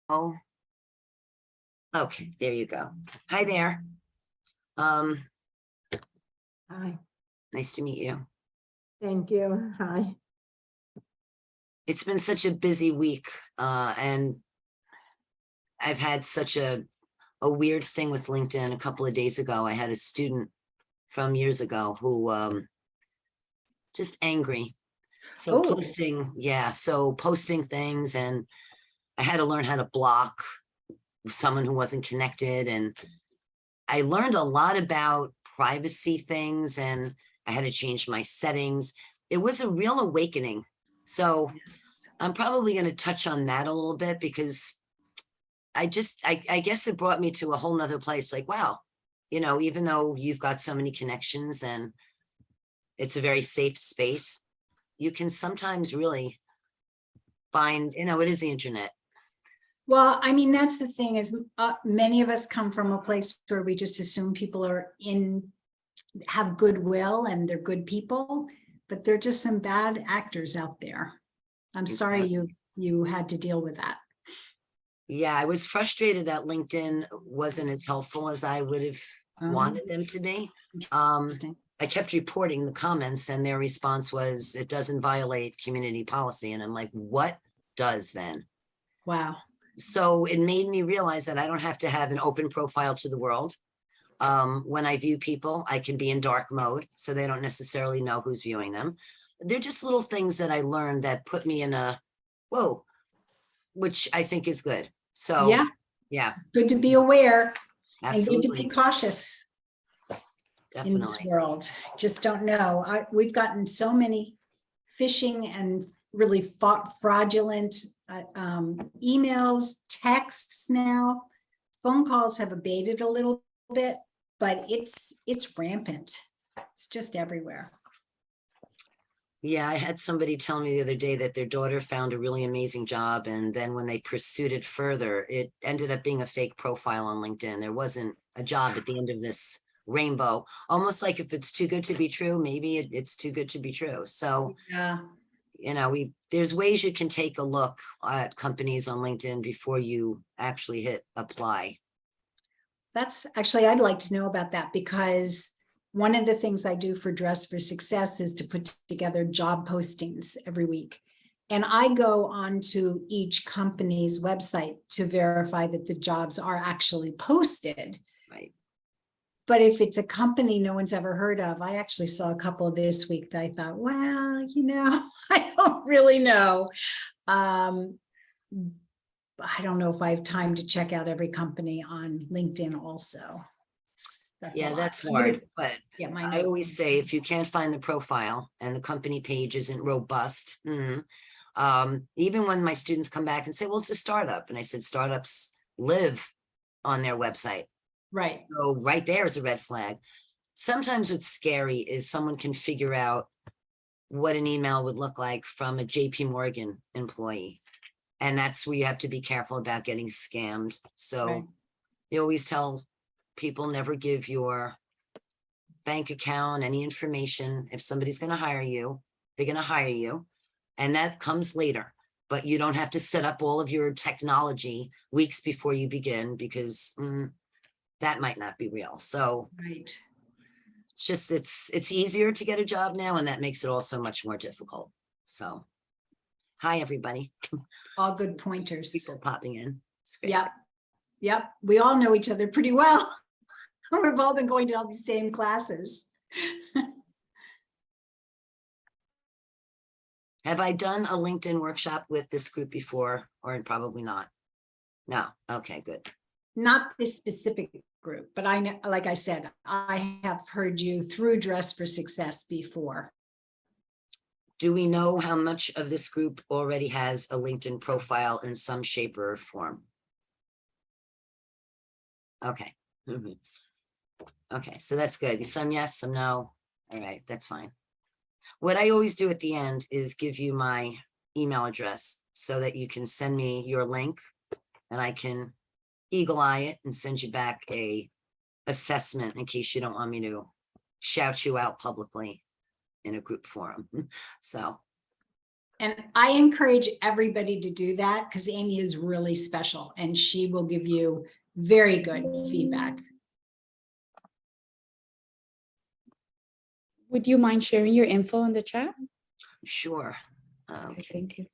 Oh, okay, there you go. Hi there. Um, Hi, nice to meet you. thank you. Hi. It's been such a busy week, and I've had such a weird thing with LinkedIn. A couple of days ago, I had a student from years ago who just angry. So Oh, posting things, and I had to learn how to block someone who wasn't connected, and I learned a lot about privacy things, and I had to change my settings. It was a real awakening. So I'm probably going to touch on that a little bit because I guess it brought me to a whole nother place. Like, wow, even though you've got so many connections and it's a very safe space, you can sometimes really find, it is the internet. well, I mean, that's the thing is many of us come from a place where we just assume people have goodwill and they're good people, but they're just some bad actors out there. I'm sorry you had to deal with that. Yeah, I was frustrated that LinkedIn wasn't as helpful as I would have wanted them to be. I kept reporting the comments and their response was, it doesn't violate community policy. And I'm like, what does then? Wow. So it made me realize that I don't have to have an open profile to the world. When I view people, I can be in dark mode, so they don't necessarily know who's viewing them. They're just little things that I learned that put me in a, whoa, which I think is good. So yeah, Good to be aware and good to be absolutely, cautious in this definitely. world. Just don't know. We've gotten so many phishing and really fraudulent emails, texts now. Phone calls have abated a little bit, but it's rampant. It's just everywhere. Yeah, I had somebody tell me the other day that their daughter found a really amazing job, and then when they pursued it further, it ended up being a fake profile on LinkedIn. There wasn't a job at the end of this rainbow. Almost like if it's too good to be true, maybe it's too good to be true. So Yeah. There's ways you can take a look at companies on LinkedIn before you actually hit apply. That's actually, I'd like to know about that because one of the things I do for Dress for Success is to put together job postings every week. And I go onto each company's website to verify that the jobs are actually posted. Right. But if it's a company no one's ever heard of, I actually saw a couple this week that I thought, well, I don't really know. I don't know if I have time to check out every company on LinkedIn also. That's a Yeah, lot. that's hard. But Yeah, I always say if you can't find the profile and the company page isn't robust, even when my students come back and say, well, it's a startup. And I said, startups live on their website. Right. So right there is a red flag. Sometimes what's scary is someone can figure out what an email would look like from a JP Morgan employee. And that's where you have to be careful about getting scammed. So Right. you always tell people never give your bank account, any information. If somebody's going to hire you, they're going to hire you. And that comes later. But you don't have to set up all of your technology weeks before you begin because that might not be real. So Right. it's easier to get a job now, and that makes it also much more difficult. So hi everybody. All good pointers. People popping in. Yep. Yep. We all know each other pretty well. We've all been going to all the same classes. Have I done a LinkedIn workshop with this group before, or probably not? No. Okay, good. Not this specific group, but I know, like I said, I have heard you through Dress for Success before. Do we know how much of this group already has a LinkedIn profile in some shape or form? Okay. Okay, so that's good. Some yes, some no. All right, that's fine. What I always do at the end is give you my email address so that you can send me your link and I can eagle eye it and send you back a assessment in case you don't want me to shout you out publicly in a group forum. So And I encourage everybody to do that because Amy is really special and she will give you very good feedback. Would you mind sharing your info in the chat? Sure. Okay, Okay. thank you.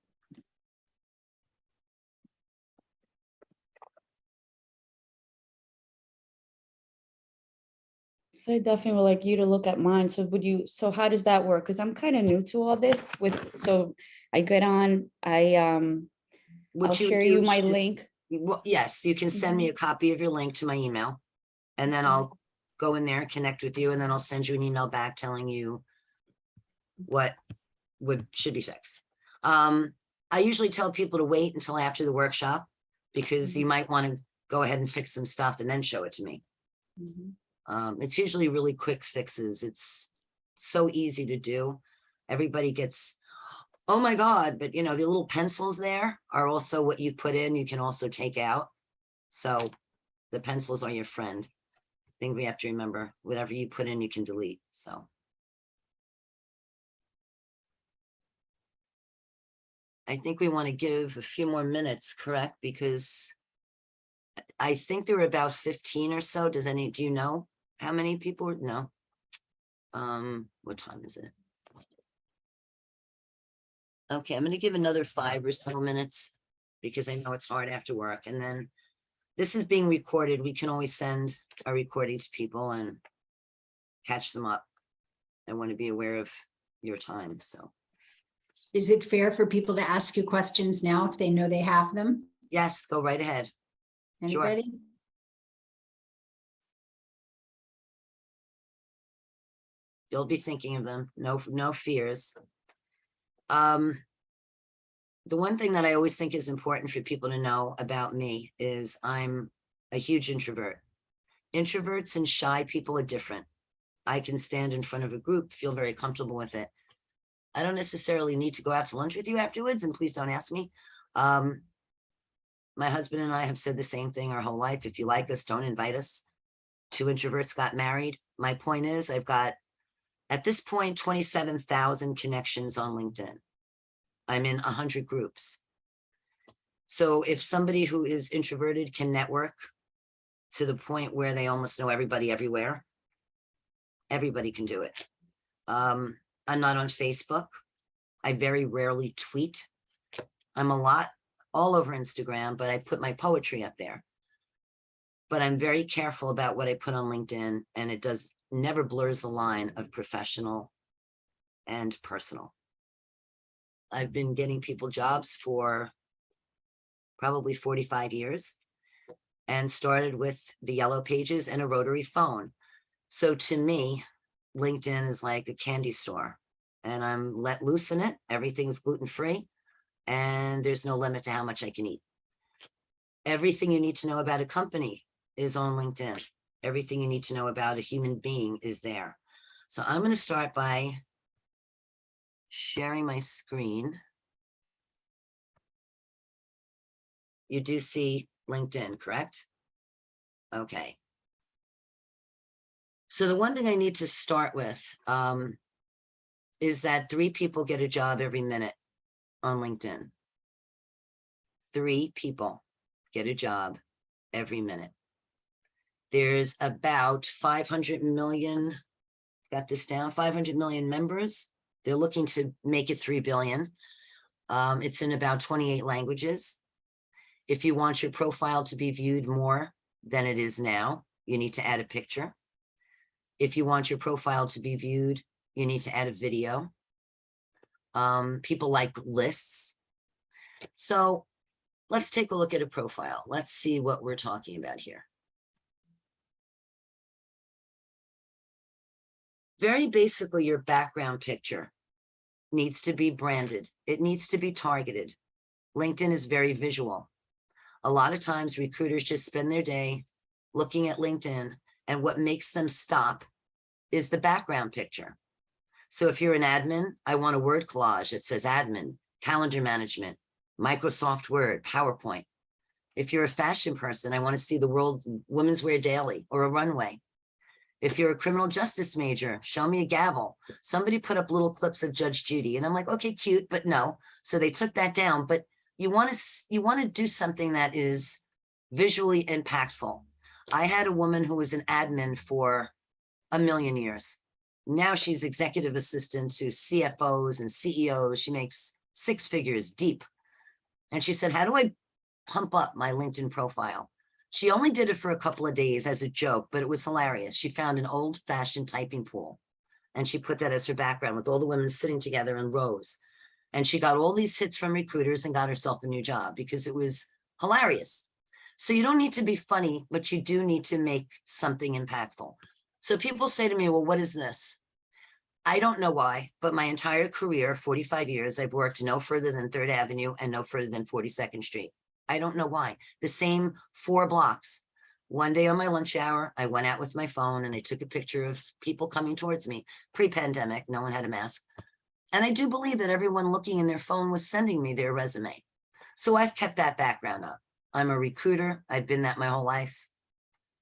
So I definitely would like you to look at mine. So would you, so how does that work? Because I'm kind of new to all this with, so I get on, I'll What you would share do you my is- link. Well, yes, you can send me a copy of your link to my email. And then Okay. I'll go in there and connect with you, and then I'll send you an email back telling you what should be fixed. I usually tell people to wait until after the workshop because you might want to go ahead and fix some stuff and then show it to me. Mhm. It's usually really quick fixes. It's so easy to do. Everybody gets, oh my God, but you know, the little pencils there are also what you put in, you can also take out. So the pencils are your friend. I think we have to remember whatever you put in, you can delete. So. I think we want to give a few more minutes, correct? Because I think there were about 15 or so. Do you know how many people? No. What time is it? Okay, I'm going to give another 5 or so minutes because I know it's hard after work. And then this is being recorded. We can always send a recording to people and catch them up. I want to be aware of your time. So, Is it fair for people to ask you questions now if they know they have them? yes, go right ahead. Sure. Anybody? You'll be thinking of them. No fears. The one thing that I always think is important for people to know about me is I'm a huge introvert. Introverts and shy people are different. I can stand in front of a group, feel very comfortable with it. I don't necessarily need to go out to lunch with you afterwards, and please don't ask me. My husband and I have said the same thing our whole life. If you like us, don't invite us. 2 introverts got married. My point is, I've got, at this point, 27,000 connections on LinkedIn. I'm in 100 groups. So if somebody who is introverted can network to the point where they almost know everybody everywhere, everybody can do it. I'm not on Facebook. I very rarely tweet. I'm a lot all over Instagram, but I put my poetry up there. But I'm very careful about what I put on LinkedIn, and it never blurs the line of professional and personal. I've been getting people jobs for probably 45 years and started with the yellow pages and a rotary phone. So to me, LinkedIn is like a candy store, and I'm let loose in it. Everything's gluten-free and there's no limit to how much I can eat. Everything you need to know about a company is on LinkedIn. Everything you need to know about a human being is there. So I'm going to start by sharing my screen. You do see LinkedIn, correct? Okay. So the one thing I need to start with is that 3 people get a job every minute on LinkedIn. 3 people get a job every minute. There's about 500 million, got this down, 500 million members. They're looking to make it 3 billion. It's in about 28 languages. If you want your profile to be viewed more than it is now, you need to add a picture. If you want your profile to be viewed, you need to add a video. People like lists. So let's take a look at a profile. Let's see what we're talking about here. Very basically, your background picture needs to be branded. It needs to be targeted. LinkedIn is very visual. A lot of times recruiters just spend their day looking at LinkedIn, and what makes them stop is the background picture. So if you're an admin, I want a word collage that says admin, calendar management, Microsoft Word, PowerPoint. If you're a fashion person, I want to see the world women's wear daily or a runway. If you're a criminal justice major, show me a gavel. Somebody put up little clips of Judge Judy, and I'm like, okay, cute, but no. So they took that down. But you want to do something that is visually impactful. I had a woman who was an admin for a million years. Now she's executive assistant to CFOs and CEOs. She makes six figures deep. And she said, how do I pump up my LinkedIn profile? She only did it for a couple of days as a joke, but it was hilarious. She found an old-fashioned typing pool, and she put that as her background with all the women sitting together in rows. And she got all these hits from recruiters and got herself a new job because it was hilarious. So you don't need to be funny, but you do need to make something impactful. So people say to me, well, what is this? I don't know why, but my entire career, 45 years, I've worked no further than 3rd Avenue and no further than 42nd Street. I don't know why. The same 4 blocks. One day on my lunch hour, I went out with my phone and I took a picture of people coming towards me. Pre-pandemic, no one had a mask. And I do believe that everyone looking in their phone was sending me their resume. So I've kept that background up. I'm a recruiter. I've been that my whole life.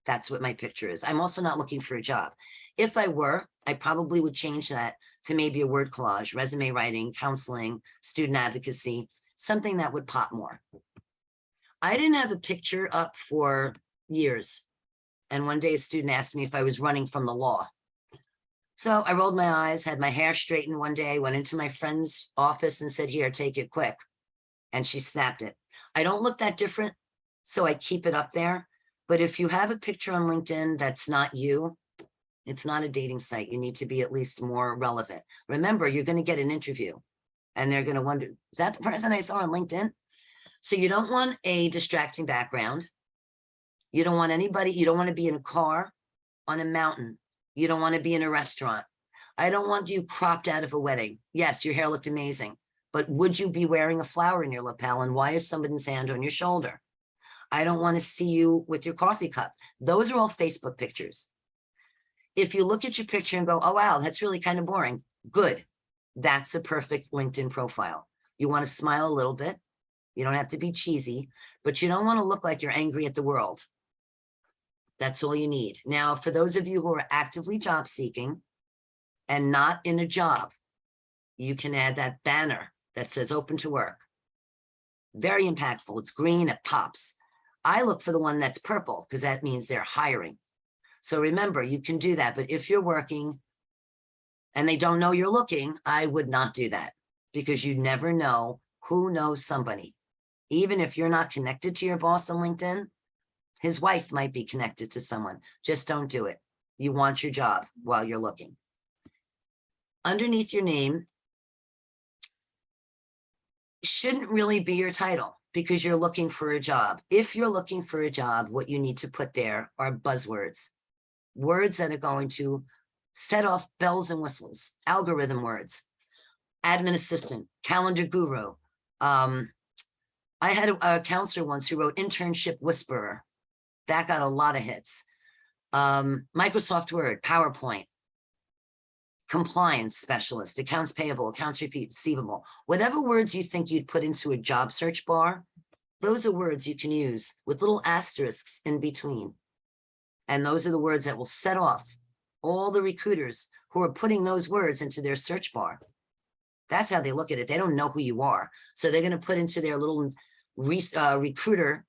That's what my picture is. I'm also not looking for a job. If I were, I probably would change that to maybe a word collage, resume writing, counseling, student advocacy, something that would pop more. I didn't have a picture up for years. And one day a student asked me if I was running from the law. So I rolled my eyes, had my hair straightened one day, went into my friend's office and said, here, take it quick. And she snapped it. I don't look that different, so I keep it up there. But if you have a picture on LinkedIn that's not you, it's not a dating site. You need to be at least more relevant. Remember, you're going to get an interview and they're going to wonder, is that the person I saw on LinkedIn? So you don't want a distracting background. You don't want anybody, you don't want to be in a car, on a mountain. You don't want to be in a restaurant. I don't want you cropped out of a wedding. Yes, your hair looked amazing, but would you be wearing a flower in your lapel? And why is somebody's hand on your shoulder? I don't want to see you with your coffee cup. Those are all Facebook pictures. If you look at your picture and go, oh, wow, that's really kind of boring. Good. That's a perfect LinkedIn profile. You want to smile a little bit. You don't have to be cheesy, but you don't want to look like you're angry at the world. That's all you need. Now, for those of you who are actively job seeking and not in a job, you can add that banner that says open to work. Very impactful. It's green, it pops. I look for the one that's purple because that means they're hiring. So remember, you can do that. But if you're working and they don't know you're looking, I would not do that because you never know who knows somebody. Even if you're not connected to your boss on LinkedIn, his wife might be connected to someone. Just don't do it. You want your job while you're looking. Underneath your name shouldn't really be your title because you're looking for a job. If you're looking for a job, what you need to put there are buzzwords, words that are going to set off bells and whistles, algorithm words, admin assistant, calendar guru. I had a counselor once who wrote internship whisperer. That got a lot of hits. Microsoft Word, PowerPoint, compliance specialist, accounts payable, accounts receivable, whatever words you think you'd put into a job search bar, those are words you can use with little asterisks in between. And those are the words that will set off all the recruiters who are putting those words into their search bar. That's how they look at it. They don't know who you are. So they're going to put into their little recruiter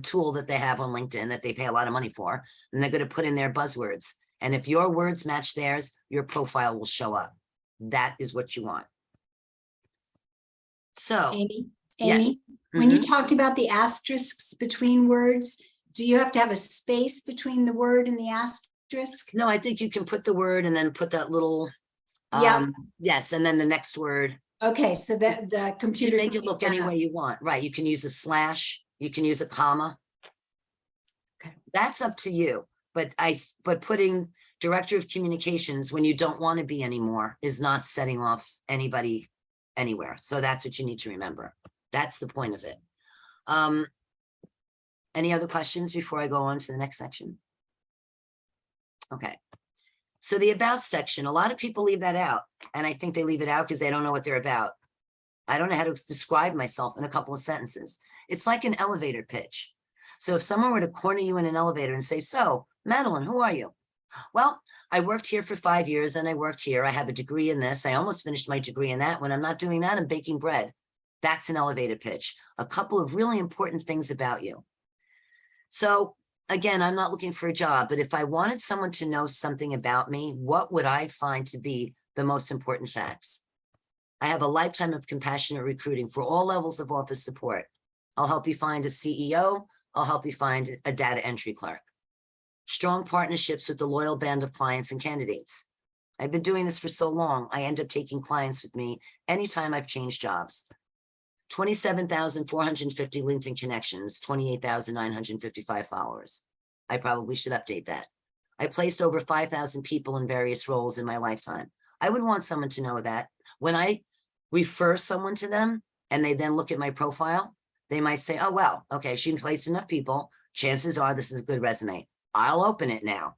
tool that they have on LinkedIn that they pay a lot of money for, and they're going to put in their buzzwords. And if your words match theirs, your profile will show up. That is what you want. So, Amy, yes. when you talked about the asterisks between words, do you have to have a space between the word and the asterisk? No, I think you can put the word and then put that little, Yeah. yes, and then the next word. Okay, so that the You computer can make can it look pick that any up. way you want. Right. You can use a slash. You can use a comma. Okay. That's up to you. But putting director of communications when you don't want to be anymore is not setting off anybody anywhere. So that's what you need to remember. That's the point of it. Any other questions before I go on to the next section? Okay. So the about section, a lot of people leave that out. And I think they leave it out because they don't know what they're about. I don't know how to describe myself in a couple of sentences. It's like an elevator pitch. So if someone were to corner you in an elevator and say, so, Madeline, who are you? Well, I worked here for 5 years and I worked here. I have a degree in this. I almost finished my degree in that. When I'm not doing that, I'm baking bread. That's an elevator pitch. A couple of really important things about you. So again, I'm not looking for a job, but if I wanted someone to know something about me, what would I find to be the most important facts? I have a lifetime of compassionate recruiting for all levels of office support. I'll help you find a CEO. I'll help you find a data entry clerk. Strong partnerships with the loyal band of clients and candidates. I've been doing this for so long, I end up taking clients with me anytime I've changed jobs. 27,450 LinkedIn connections, 28,955 followers. I probably should update that. I placed over 5,000 people in various roles in my lifetime. I would want someone to know that. When I refer someone to them and they then look at my profile, they might say, oh, well, okay, she placed enough people. Chances are this is a good resume. I'll open it now.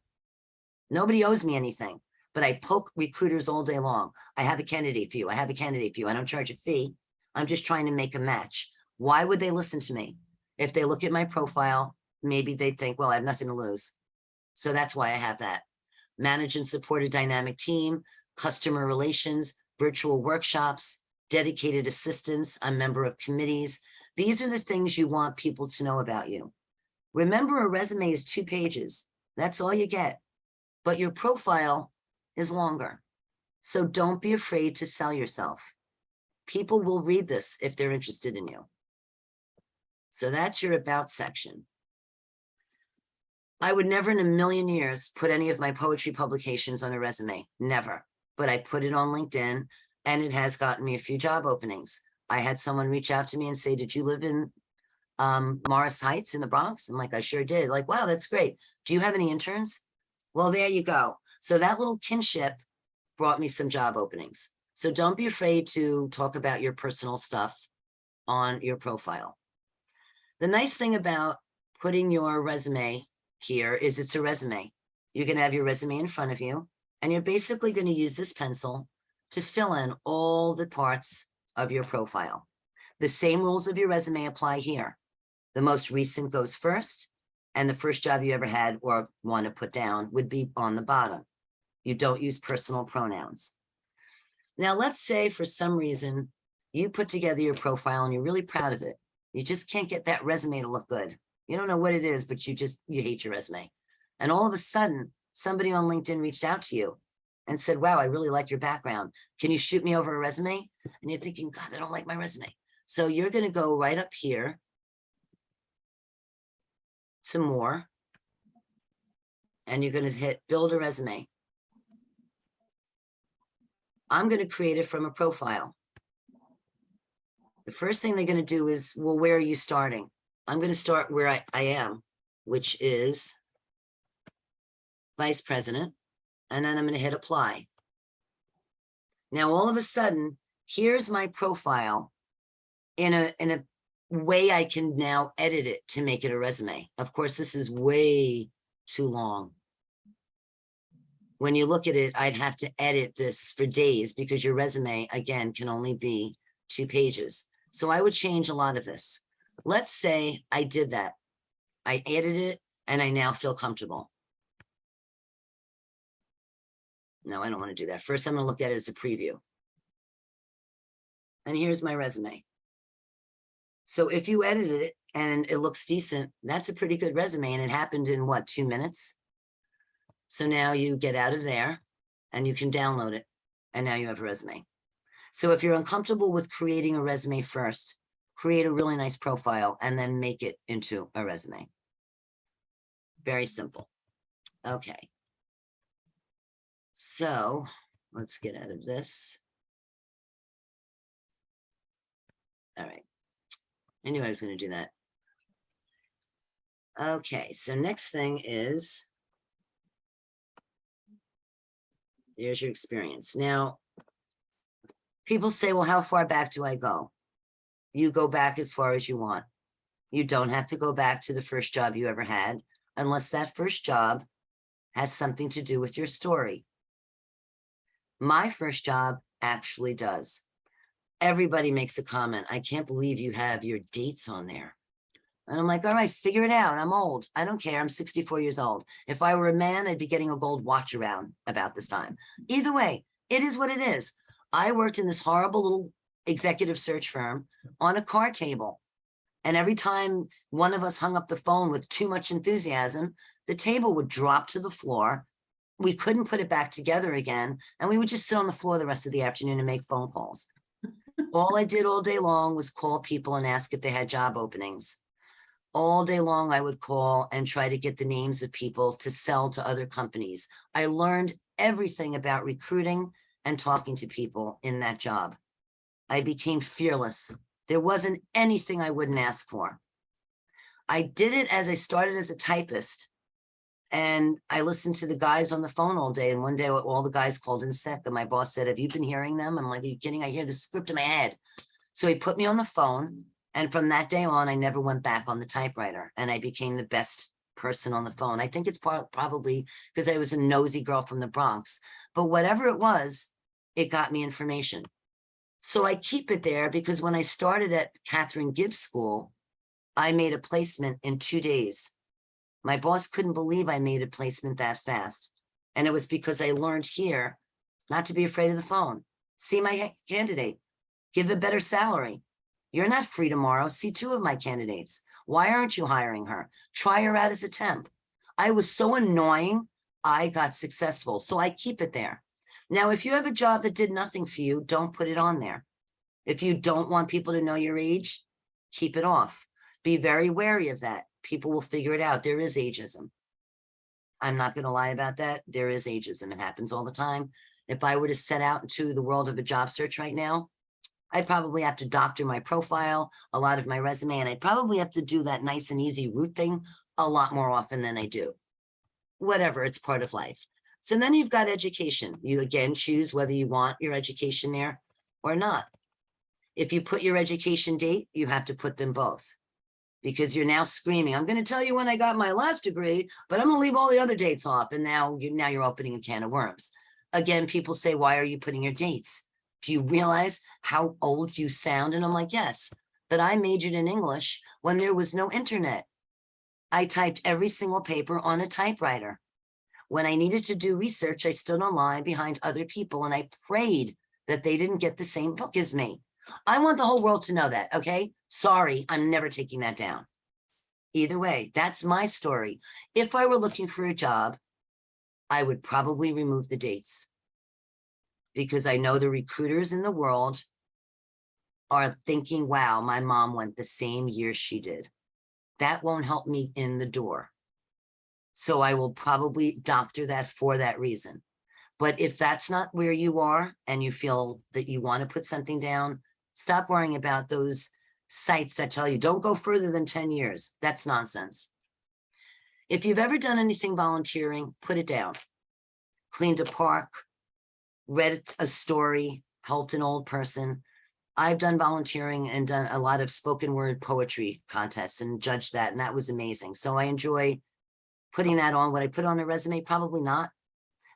Nobody owes me anything, but I poke recruiters all day long. I have a candidate for you. I have a candidate for you. I don't charge a fee. I'm just trying to make a match. Why would they listen to me? If they look at my profile, maybe they'd think, well, I have nothing to lose. So that's why I have that. Manage and support a dynamic team, customer relations, virtual workshops, dedicated assistants, a member of committees. These are the things you want people to know about you. Remember, a resume is 2 pages. That's all you get. But your profile is longer. So don't be afraid to sell yourself. People will read this if they're interested in you. So that's your about section. I would never in a million years put any of my poetry publications on a resume. Never. But I put it on LinkedIn and it has gotten me a few job openings. I had someone reach out to me and say, did you live in Morris Heights in the Bronx? I'm like, I sure did. Like, wow, that's great. Do you have any interns? Well, there you go. So that little kinship brought me some job openings. So don't be afraid to talk about your personal stuff on your profile. The nice thing about putting your resume here is it's a resume. You can have your resume in front of you, and you're basically going to use this pencil to fill in all the parts of your profile. The same rules of your resume apply here. The most recent goes first, and the first job you ever had or want to put down would be on the bottom. You don't use personal pronouns. Now, let's say for some reason you put together your profile and you're really proud of it. You just can't get that resume to look good. You don't know what it is, but you hate your resume. And all of a sudden, somebody on LinkedIn reached out to you and said, wow, I really like your background. Can you shoot me over a resume? And you're thinking, God, I don't like my resume. So you're going to go right up here to more, and you're going to hit build a resume. I'm going to create it from a profile. The first thing they're going to do is, well, where are you starting? I'm going to start where I am, which is vice president. And then I'm going to hit apply. Now, all of a sudden, here's my profile in a way I can now edit it to make it a resume. Of course, this is way too long. When you look at it, I'd have to edit this for days because your resume, again, can only be 2 pages. So I would change a lot of this. Let's say I did that. I edited it and I now feel comfortable. No, I don't want to do that. First, I'm going to look at it as a preview. And here's my resume. So if you edited it and it looks decent, that's a pretty good resume. And it happened in what, 2 minutes? So now you get out of there and you can download it. And now you have a resume. So if you're uncomfortable with creating a resume first, create a really nice profile and then make it into a resume. Very simple. Okay. So let's get out of this. All right. I knew I was going to do that. Okay. So next thing is, there's your experience. Now, people say, well, how far back do I go? You go back as far as you want. You don't have to go back to the first job you ever had, unless that first job has something to do with your story. My first job actually does. Everybody makes a comment. I can't believe you have your dates on there. And I'm like, all right, figure it out. I'm old. I don't care. I'm 64 years old. If I were a man, I'd be getting a gold watch around about this time. Either way, it is what it is. I worked in this horrible little executive search firm on a card table. And every time one of us hung up the phone with too much enthusiasm, the table would drop to the floor. We couldn't put it back together again. And we would just sit on the floor the rest of the afternoon and make phone calls. All I did all day long was call people and ask if they had job openings. All day long, I would call and try to get the names of people to sell to other companies. I learned everything about recruiting and talking to people in that job. I became fearless. There wasn't anything I wouldn't ask for. I did it as I started as a typist. And I listened to the guys on the phone all day. And one day, all the guys called in sick. And my boss said, have you been hearing them? I'm like, are you kidding? I hear the script in my head. So he put me on the phone. And from that day on, I never went back on the typewriter. And I became the best person on the phone. I think it's probably because I was a nosy girl from the Bronx. But whatever it was, it got me information. So I keep it there because when I started at Catherine Gibbs School, I made a placement in 2 days. My boss couldn't believe I made a placement that fast. And it was because I learned here not to be afraid of the phone. See my candidate, give a better salary. You're not free tomorrow. See 2 of my candidates. Why aren't you hiring her? Try her out as a temp. I was so annoying, I got successful. So I keep it there. Now, if you have a job that did nothing for you, don't put it on there. If you don't want people to know your age, keep it off. Be very wary of that. People will figure it out. There is ageism. I'm not going to lie about that. There is ageism. It happens all the time. If I were to set out into the world of a job search right now, I'd probably have to doctor my profile, a lot of my resume, and I'd probably have to do that nice and easy route thing a lot more often than I do. Whatever, it's part of life. So then you've got education. You again choose whether you want your education there or not. If you put your education date, you have to put them both because you're now screaming, I'm going to tell you when I got my last degree, but I'm going to leave all the other dates off. And now you're opening a can of worms. Again, people say, why are you putting your dates? Do you realize how old you sound? And I'm like, yes, but I majored in English when there was no internet. I typed every single paper on a typewriter. When I needed to do research, I stood online behind other people and I prayed that they didn't get the same book as me. I want the whole world to know that, okay? Sorry, I'm never taking that down. Either way, that's my story. If I were looking for a job, I would probably remove the dates because I know the recruiters in the world are thinking, wow, my mom went the same year she did. That won't help me in the door. So I will probably doctor that for that reason. But if that's not where you are and you feel that you want to put something down, stop worrying about those sites that tell you don't go further than 10 years. That's nonsense. If you've ever done anything volunteering, put it down. Cleaned a park, read a story, helped an old person. I've done volunteering and done a lot of spoken word poetry contests and judged that, and that was amazing. So I enjoy putting that on. Would I put on a resume? Probably not,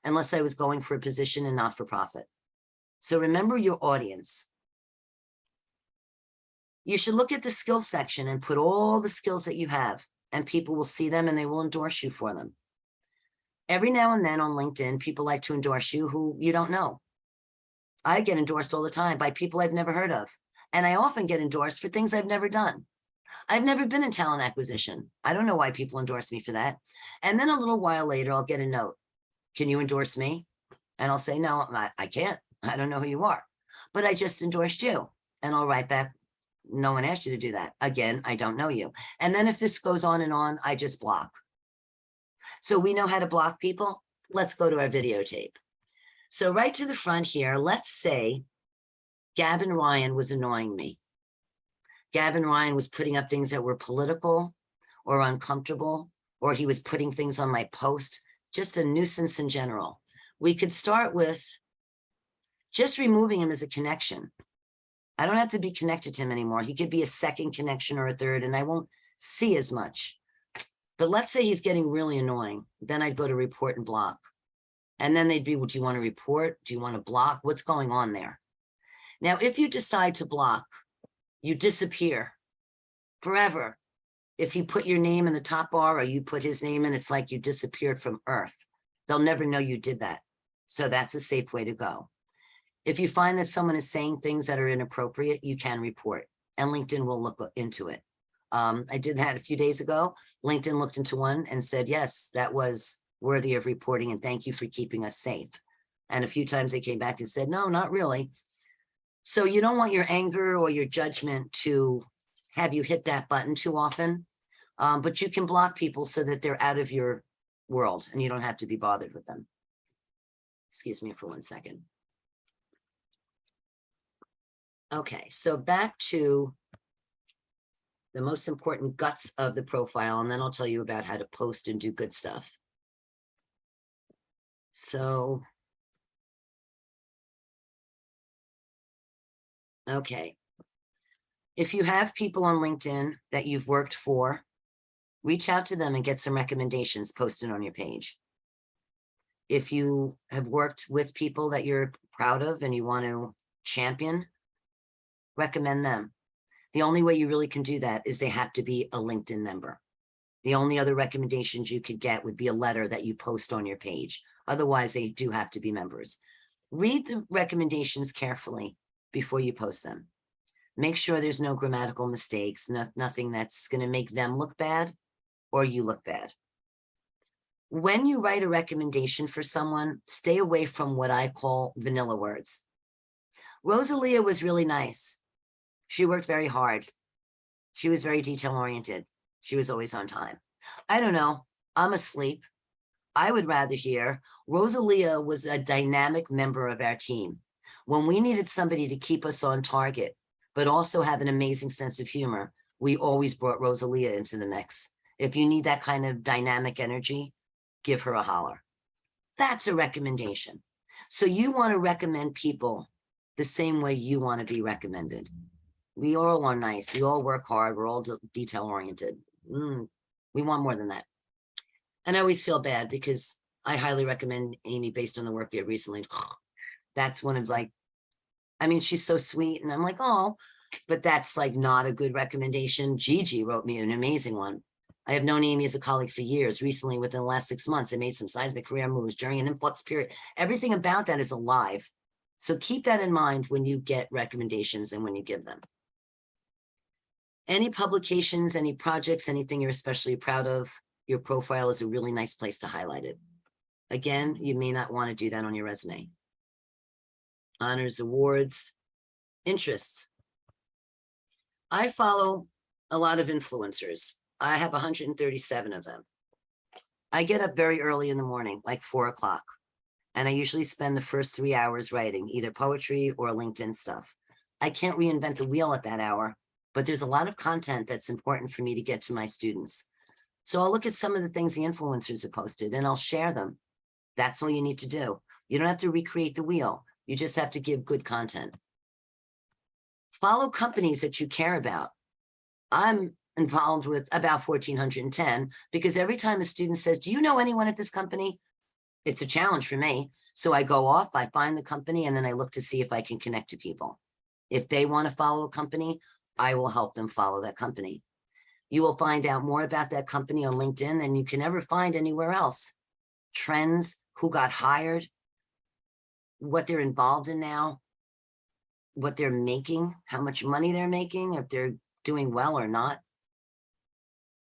unless I was going for a position in not-for-profit. So remember your audience. You should look at the skills section and put all the skills that you have, and people will see them and they will endorse you for them. Every now and then on LinkedIn, people like to endorse you who you don't know. I get endorsed all the time by people I've never heard of. And I often get endorsed for things I've never done. I've never been in talent acquisition. I don't know why people endorse me for that. And then a little while later, I'll get a note. Can you endorse me? And I'll say, no, I can't. I don't know who you are. But I just endorsed you. And I'll write back, no one asked you to do that. Again, I don't know you. And then if this goes on and on, I just block. So we know how to block people. Let's go to our videotape. So right to the front here, let's say Gavin Ryan was annoying me. Gavin Ryan was putting up things that were political or uncomfortable, or he was putting things on my post, just a nuisance in general. We could start with just removing him as a connection. I don't have to be connected to him anymore. He could be a second connection or a third, and I won't see as much. But let's say he's getting really annoying. Then I'd go to report and block. And then they'd be, well, do you want to report? Do you want to block? What's going on there? Now, if you decide to block, you disappear forever. if you put your name in the top bar or you put his name in, it's like you disappeared from Earth. They'll never know you did that. So that's a safe way to go. If you find that someone is saying things that are inappropriate, you can report, and LinkedIn will look into it. I did that a few days ago. LinkedIn looked into one and said, yes, that was worthy of reporting, and thank you for keeping us safe. And a few times they came back and said, no, not really. So you don't want your anger or your judgment to have you hit that button too often, but you can block people so that they're out of your world and you don't have to be bothered with them. Excuse me for 1 second. Okay, so back to the most important guts of the profile, and then I'll tell you about how to post and do good stuff. So, okay. If you have people on LinkedIn that you've worked for, reach out to them and get some recommendations posted on your page. If you have worked with people that you're proud of and you want to champion, recommend them. The only way you really can do that is they have to be a LinkedIn member. The only other recommendations you could get would be a letter that you post on your page. Otherwise, they do have to be members. Read the recommendations carefully before you post them. Make sure there's no grammatical mistakes, nothing that's going to make them look bad or you look bad. When you write a recommendation for someone, stay away from what I call vanilla words. Rosalia was really nice. She worked very hard. She was very detail-oriented. She was always on time. I don't know. I'm asleep. I would rather hear Rosalia was a dynamic member of our team. When we needed somebody to keep us on target, but also have an amazing sense of humor, we always brought Rosalia into the mix. If you need that kind of dynamic energy, give her a holler. That's a recommendation. So you want to recommend people the same way you want to be recommended. We all are nice. We all work hard. We're all detail-oriented. We want more than that. And I always feel bad because I highly recommend Amy based on the work we had recently. That's one of like, I mean, she's so sweet. And I'm like, oh, but that's like not a good recommendation. Gigi wrote me an amazing one. I have known Amy as a colleague for years. Recently, within the last 6 months, I made some seismic career moves during an influx period. Everything about that is alive. So keep that in mind when you get recommendations and when you give them. Any publications, any projects, anything you're especially proud of, your profile is a really nice place to highlight it. Again, you may not want to do that on your resume. Honors, awards, interests. I follow a lot of influencers. I have 137 of them. I get up very early in the morning, like 4 o'clock, and I usually spend the first 3 hours writing either poetry or LinkedIn stuff. I can't reinvent the wheel at that hour, but there's a lot of content that's important for me to get to my students. So I'll look at some of the things the influencers have posted and I'll share them. That's all you need to do. You don't have to recreate the wheel. You just have to give good content. Follow companies that you care about. I'm involved with about 1,410 because every time a student says, do you know anyone at this company? It's a challenge for me. So I go off, I find the company, and then I look to see if I can connect to people. If they want to follow a company, I will help them follow that company. You will find out more about that company on LinkedIn than you can ever find anywhere else. Trends, who got hired, what they're involved in now, what they're making, how much money they're making, if they're doing well or not.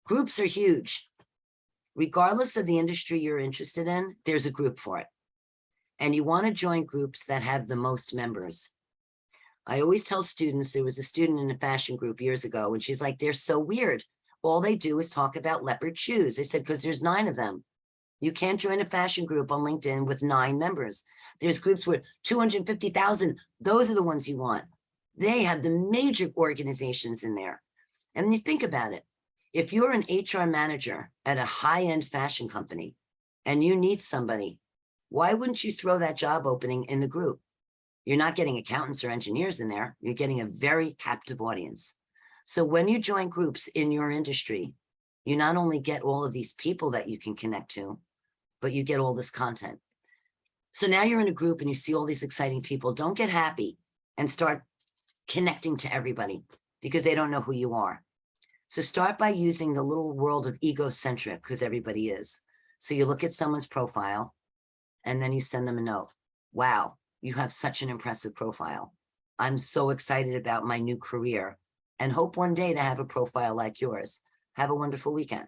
Groups are huge. Regardless of the industry you're interested in, there's a group for it. And you want to join groups that have the most members. I always tell students, there was a student in a fashion group years ago, and she's like, they're so weird. All they do is talk about leopard shoes. I said, because there's 9 of them. You can't join a fashion group on LinkedIn with 9 members. There's groups with 250,000. Those are the ones you want. They have the major organizations in there. And you think about it. If you're an HR manager at a high-end fashion company and you need somebody, why wouldn't you throw that job opening in the group? You're not getting accountants or engineers in there. You're getting a very captive audience. So when you join groups in your industry, you not only get all of these people that you can connect to, but you get all this content. So now you're in a group and you see all these exciting people. Don't get happy and start connecting to everybody because they don't know who you are. So start by using the little world of egocentric, because everybody is. So you look at someone's profile and then you send them a note. Wow, you have such an impressive profile. I'm so excited about my new career and hope one day to have a profile like yours. Have a wonderful weekend.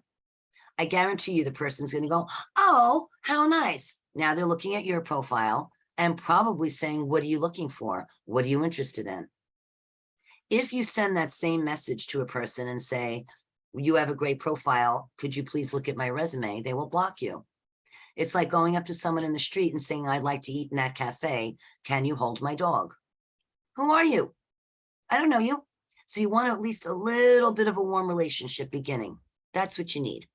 I guarantee you the person's going to go, oh, how nice. Now they're looking at your profile and probably saying, what are you looking for? What are you interested in? If you send that same message to a person and say, you have a great profile, could you please look at my resume? They will block you. It's like going up to someone in the street and saying, I'd like to eat in that cafe. Can you hold my dog? Who are you? I don't know you. So you want at least a little bit of a warm relationship beginning. That's what you need.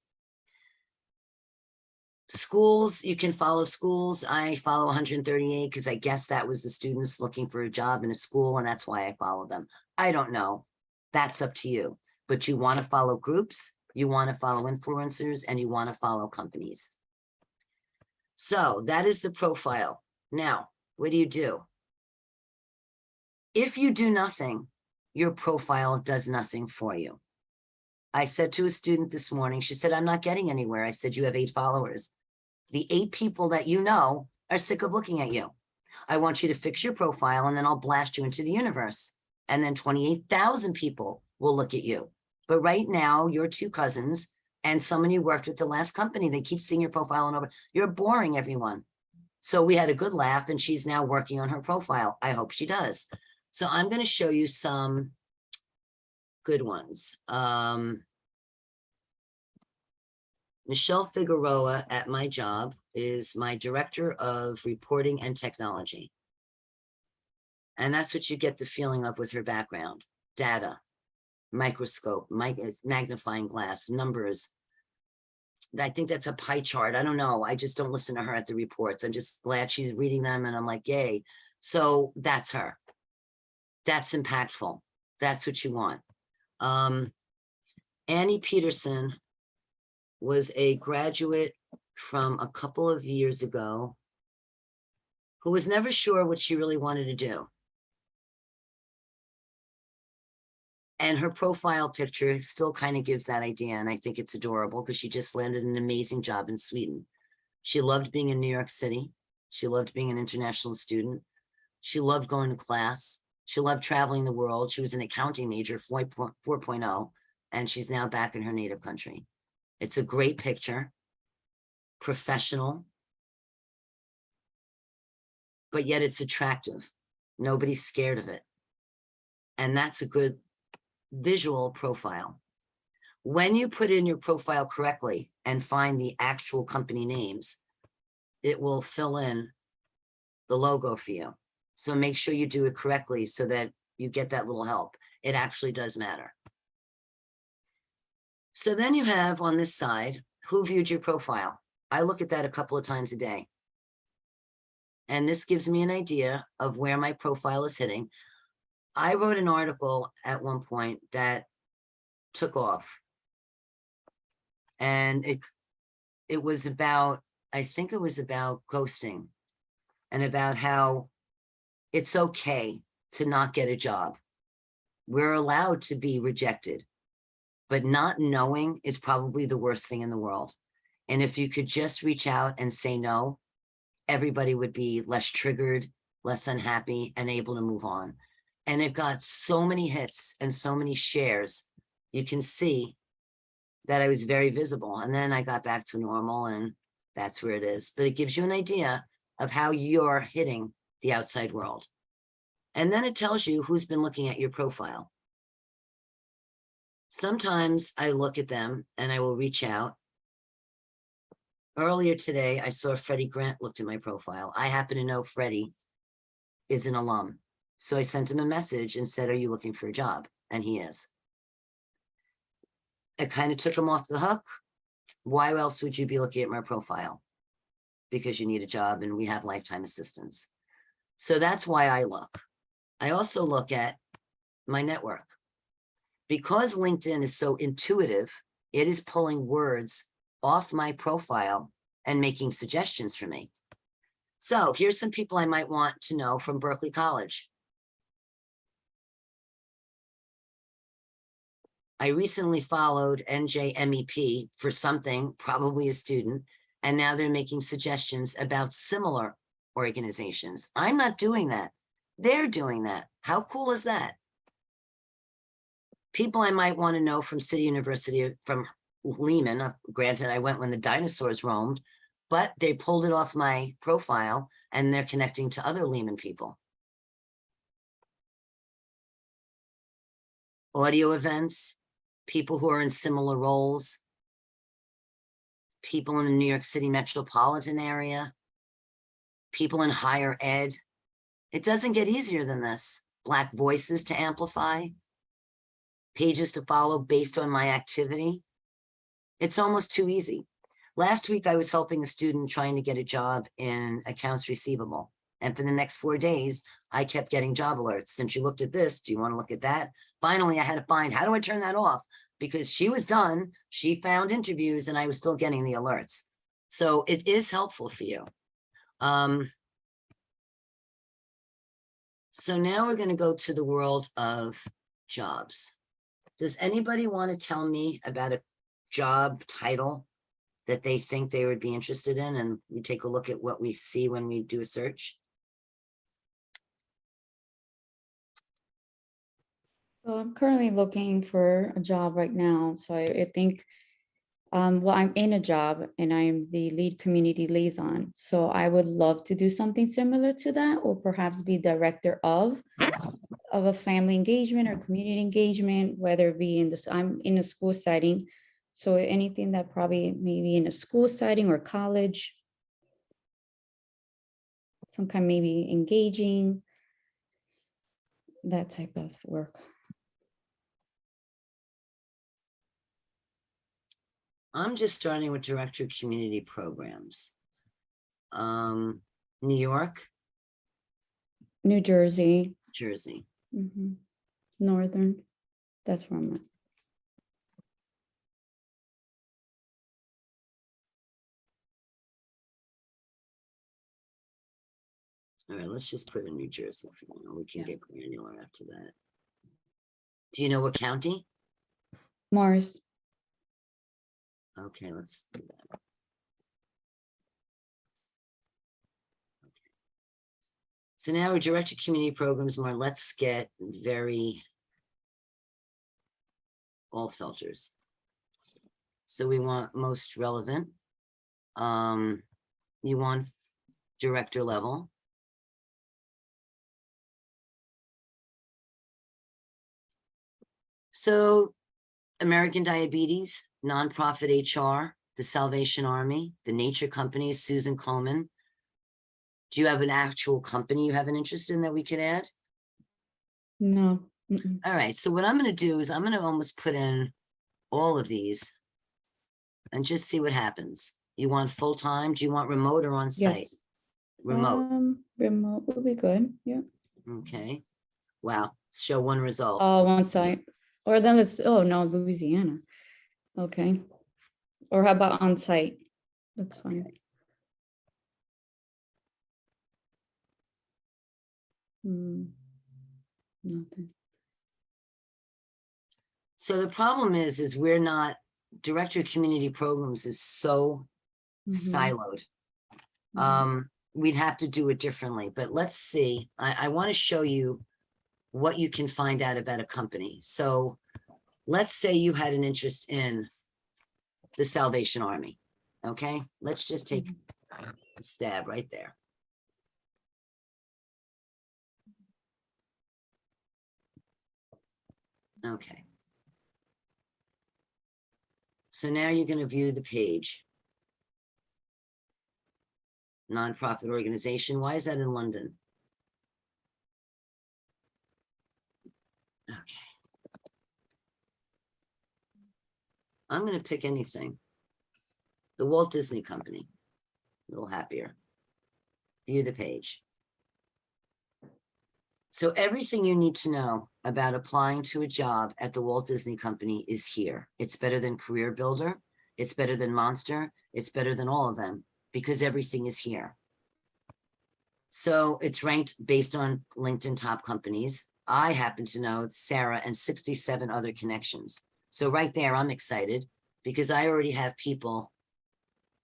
Schools, you can follow schools. I follow 138 because I guess that was the students looking for a job in a school, and that's why I follow them. I don't know. That's up to you. But you want to follow groups, you want to follow influencers, and you want to follow companies. So that is the profile. Now, what do you do? If you do nothing, your profile does nothing for you. I said to a student this morning, she said, I'm not getting anywhere. I said, you have 8 followers. The 8 people that you know are sick of looking at you. I want you to fix your profile and then I'll blast you into the universe. And then 28,000 people will look at you. But right now, your 2 cousins and someone you worked with the last company, they keep seeing your profile and over. You're boring everyone. So we had a good laugh and she's now working on her profile. I hope she does. So I'm going to show you some good ones. Michelle Figueroa at my job is my director of reporting and technology. And that's what you get the feeling of with her background. Data, microscope, magnifying glass, numbers. I think that's a pie chart. I don't know. I just don't listen to her at the reports. I'm just glad she's reading them and I'm like, yay. So that's her. That's impactful. That's what you want. Annie Peterson was a graduate from a couple of years ago who was never sure what she really wanted to do. And her profile picture still kind of gives that idea. And I think it's adorable because she just landed an amazing job in Sweden. She loved being in New York City. She loved being an international student. She loved going to class. She loved traveling the world. She was an accounting major, 4.0, and she's now back in her native country. It's a great picture, professional, but yet it's attractive. Nobody's scared of it. And that's a good visual profile. When you put in your profile correctly and find the actual company names, it will fill in the logo for you. So make sure you do it correctly so that you get that little help. It actually does matter. So then you have on this side, who viewed your profile? I look at that a couple of times a day. And this gives me an idea of where my profile is hitting. I wrote an article at one point that took off. And it was about, I think it was about ghosting and about how it's okay to not get a job. We're allowed to be rejected, but not knowing is probably the worst thing in the world. And if you could just reach out and say no, everybody would be less triggered, less unhappy, and able to move on. And it got so many hits and so many shares. You can see that I was very visible. And then I got back to normal, and that's where it is. But it gives you an idea of how you're hitting the outside world. And then it tells you who's been looking at your profile. Sometimes I look at them and I will reach out. Earlier today, I saw Freddie Grant looked at my profile. I happen to know Freddie is an alum. So I sent him a message and said, are you looking for a job? And he is. I kind of took him off the hook. Why else would you be looking at my profile? Because you need a job and we have lifetime assistance. So that's why I look. I also look at my network. Because LinkedIn is so intuitive, it is pulling words off my profile and making suggestions for me. So here's some people I might want to know from Berkeley College. I recently followed NJMEP for something, probably a student, and now they're making suggestions about similar organizations. I'm not doing that. They're doing that. How cool is that? People I might want to know from City University, from Lehman, granted, I went when the dinosaurs roamed, but they pulled it off my profile and they're connecting to other Lehman people. Audio events, people who are in similar roles, people in the New York City metropolitan area, people in higher ed. It doesn't get easier than this. Black voices to amplify, pages to follow based on my activity. It's almost too easy. Last week, I was helping a student trying to get a job in accounts receivable. And for the next 4 days, I kept getting job alerts. Since you looked at this, do you want to look at that? Finally, I had to find, how do I turn that off? Because she was done, she found interviews, and I was still getting the alerts. So it is helpful for you. So now we're going to go to the world of jobs. Does anybody want to tell me about a job title that they think they would be interested in? And we take a look at what we see when we do a search. So I'm currently looking for a job right now. So I think, well, I'm in a job and I'm the lead community liaison. So I would love to do something similar to that, or perhaps be director of a family engagement or community engagement, whether it be in this, I'm in a school setting. So anything that probably maybe in a school setting or college, some kind maybe engaging, that type of work. I'm just starting with director of community programs. New York, New Jersey, Jersey. Northern, that's where I'm at. All right, let's just put in New Jersey for now. We can get granular after that. Do you know what county? Morris, Okay, let's do that. Okay. So now we're director of community programs more. Let's get very all filters. So we want most relevant. You want director level. So American Diabetes, Nonprofit HR, the Salvation Army, the Nature Company, Susan Komen. Do you have an actual company you have an interest in that we could add? no. All right, so what I'm going to do is I'm going to almost put in all of these and just see what happens. You want full-time? Do you want remote or on-site? Yes. Remote. Remote would be good, yeah. Okay. Wow. Show one result. Oh, one site, or then let's, oh no, Louisiana. Okay. Or how about on site? That's fine. Nothing. So the problem is we're not, director of community programs is so siloed. We'd have to do it differently, but let's see. I want to show you what you can find out about a company. So let's say you had an interest in the Salvation Army. Okay, let's just take a stab right there. Okay. So now you're going to view the page. Nonprofit organization. Why is that in London? Okay. I'm going to pick anything. The Walt Disney Company. A little happier. View the page. So everything you need to know about applying to a job at the Walt Disney Company is here. It's better than Career Builder. It's better than Monster. It's better than all of them because everything is here. So it's ranked based on LinkedIn top companies. I happen to know Sarah and 67 other connections. So right there, I'm excited because I already have people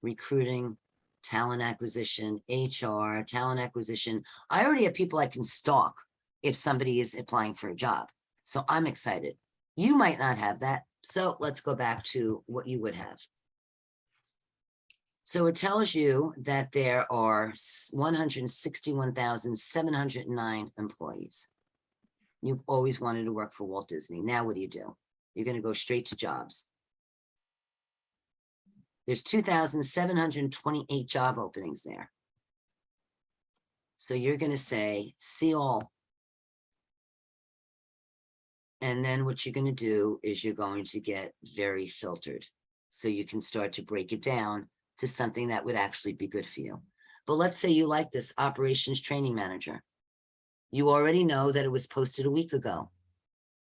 recruiting, talent acquisition, HR, talent acquisition. I already have people I can stalk if somebody is applying for a job. So I'm excited. You might not have that. So let's go back to what you would have. So it tells you that there are 161,709 employees. You've always wanted to work for Walt Disney. Now what do? You're going to go straight to jobs. There's 2,728 job openings there. So you're going to say, see all. And then what you're going to do is you're going to get very filtered. So you can start to break it down to something that would actually be good for you. But let's say you like this operations training manager. You already know that it was posted a week ago.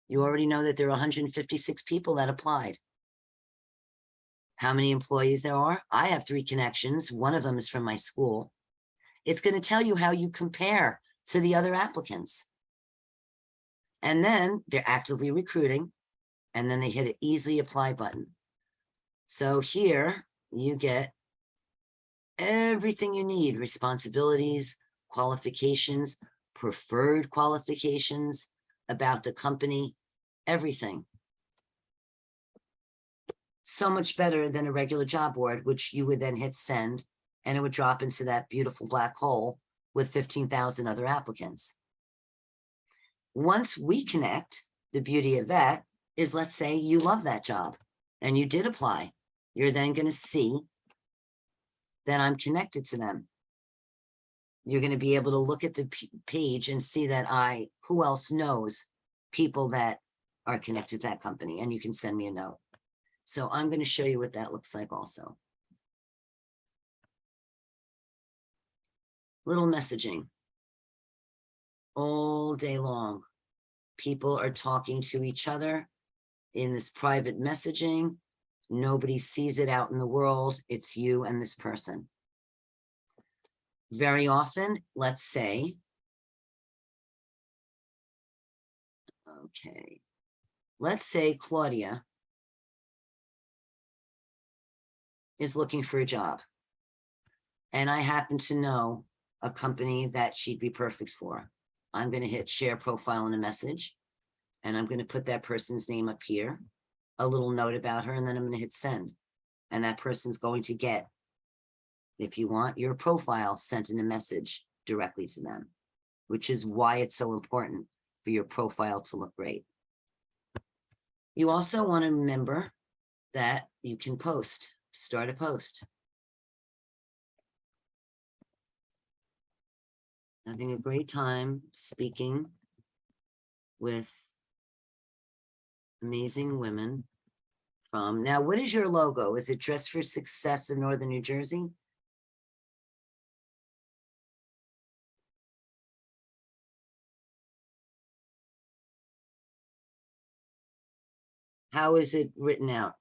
You already know that there are 156 people that applied. How many employees there are? I have 3 connections. One of them is from my school. It's going to tell you how you compare to the other applicants. And then they're actively recruiting, and then they hit an easily apply button. So here you get everything you need: responsibilities, qualifications, preferred qualifications, about the company, everything. So much better than a regular job board, which you would then hit send, and it would drop into that beautiful black hole with 15,000 other applicants. Once we connect, the beauty of that is, let's say you love that job and you did apply. You're then going to see that I'm connected to them. You're going to be able to look at the page and see that who else knows people that are connected to that company, and you can send me a note. So I'm going to show you what that looks like also. Little messaging. All day long, people are talking to each other in this private messaging. Nobody sees it out in the world. It's you and this person. Very often, let's say, okay, let's say Claudia is looking for a job, and I happen to know a company that she'd be perfect for. I'm going to hit share profile in a message, and I'm going to put that person's name up here, a little note about her, and then I'm going to hit send. And that person's going to get, if you want, your profile sent in a message directly to them, which is why it's so important for your profile to look great. You also want to remember that you can post, start a post. Having a great time speaking with amazing women from, now what is your logo? Is it Dress for Success in Northern New Jersey? How is it written out?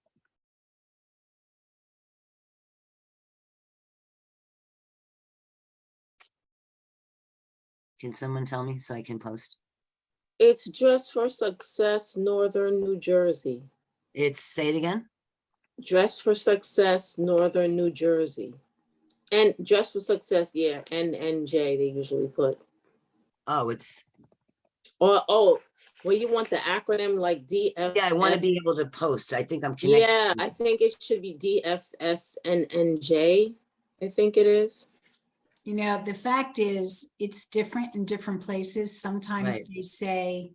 Can someone tell me so I can post? It's Dress for Success, Northern New Jersey. It's, say it again. Dress for Success, Northern New Jersey. And Dress for Success, yeah, NNJ they usually put. Oh, it's, Or, oh, well, you want the acronym like DF? yeah, I want to be able to post. I think I'm connected. Yeah, I think it should be DFSNNJ, I think it is. You know, the fact is, it's different in different places. Sometimes Right. they say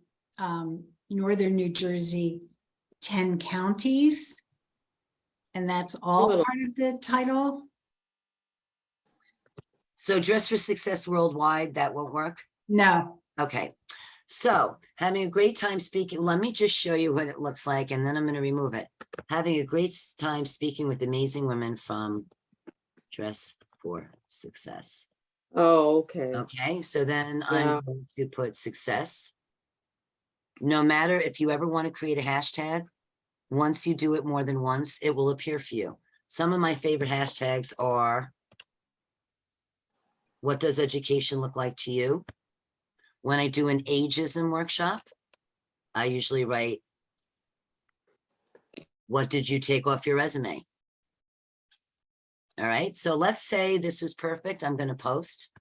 Northern New Jersey, 10 counties. And that's all Little- part of the title. So Dress for Success Worldwide, that won't work? No, Okay. So having a great time speaking, let me just show you what it looks like, and then I'm going to remove it. Having a great time speaking with amazing women from Dress for Success. Oh, okay. Okay, so then Yeah. I'm going to put success. No matter if you ever want to create a hashtag, once you do it more than once, it will appear for you. Some of my favorite hashtags are, what does education look like to you? When I do an ageism workshop, I usually write What did you take off your resume? All right, so let's say this was perfect. I'm going to post.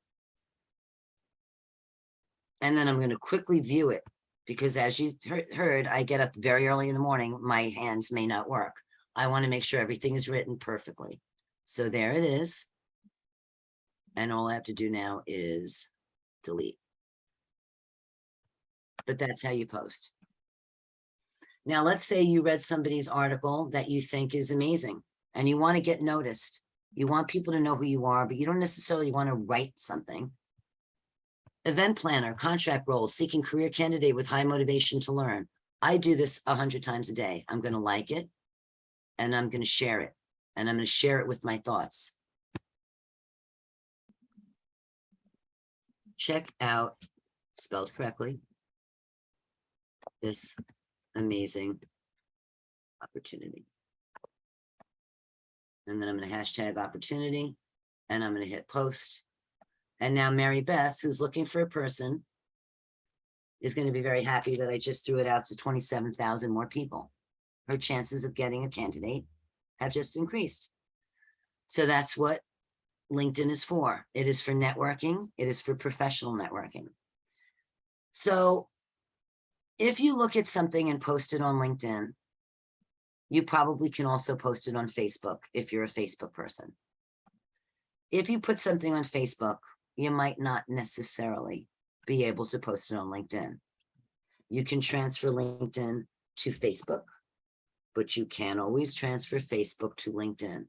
And then I'm going to quickly view it because as you heard, I get up very early in the morning. My hands may not work. I want to make sure everything is written perfectly. So there it is. And all I have to do now is delete. But that's how you post. Now, let's say you read somebody's article that you think is amazing and you want to get noticed. You want people to know who you are, but you don't necessarily want to write something. Event planner, contract roles, seeking career candidate with high motivation to learn. I do this 100 times a day. I'm going to like it and I'm going to share it and I'm going to share it with my thoughts. Check out, spelled correctly, this amazing opportunity. And then I'm going to hashtag opportunity and I'm going to hit post. And now Mary Beth, who's looking for a person, is going to be very happy that I just threw it out to 27,000 more people. Her chances of getting a candidate have just increased. So that's what LinkedIn is for. It is for networking. It is for professional networking. So if you look at something and post it on LinkedIn, you probably can also post it on Facebook if you're a Facebook person. If you put something on Facebook, you might not necessarily be able to post it on LinkedIn. You can transfer LinkedIn to Facebook, but you can't always transfer Facebook to LinkedIn.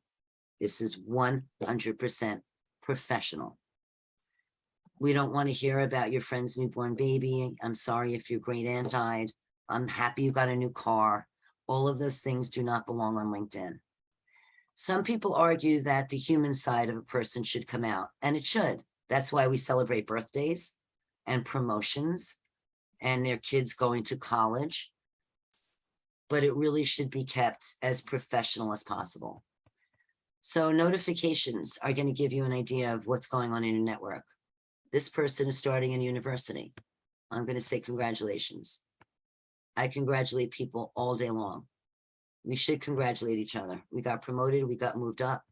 This is 100% professional. We don't want to hear about your friend's newborn baby. I'm sorry if your great aunt died. I'm happy you got a new car. All of those things do not belong on LinkedIn. Some people argue that the human side of a person should come out, and it should. That's why we celebrate birthdays and promotions and their kids going to college. But it really should be kept as professional as possible. So notifications are going to give you an idea of what's going on in your network. This person is starting in university. I'm going to say congratulations. I congratulate people all day long. We should congratulate each other. We got promoted, we got moved up.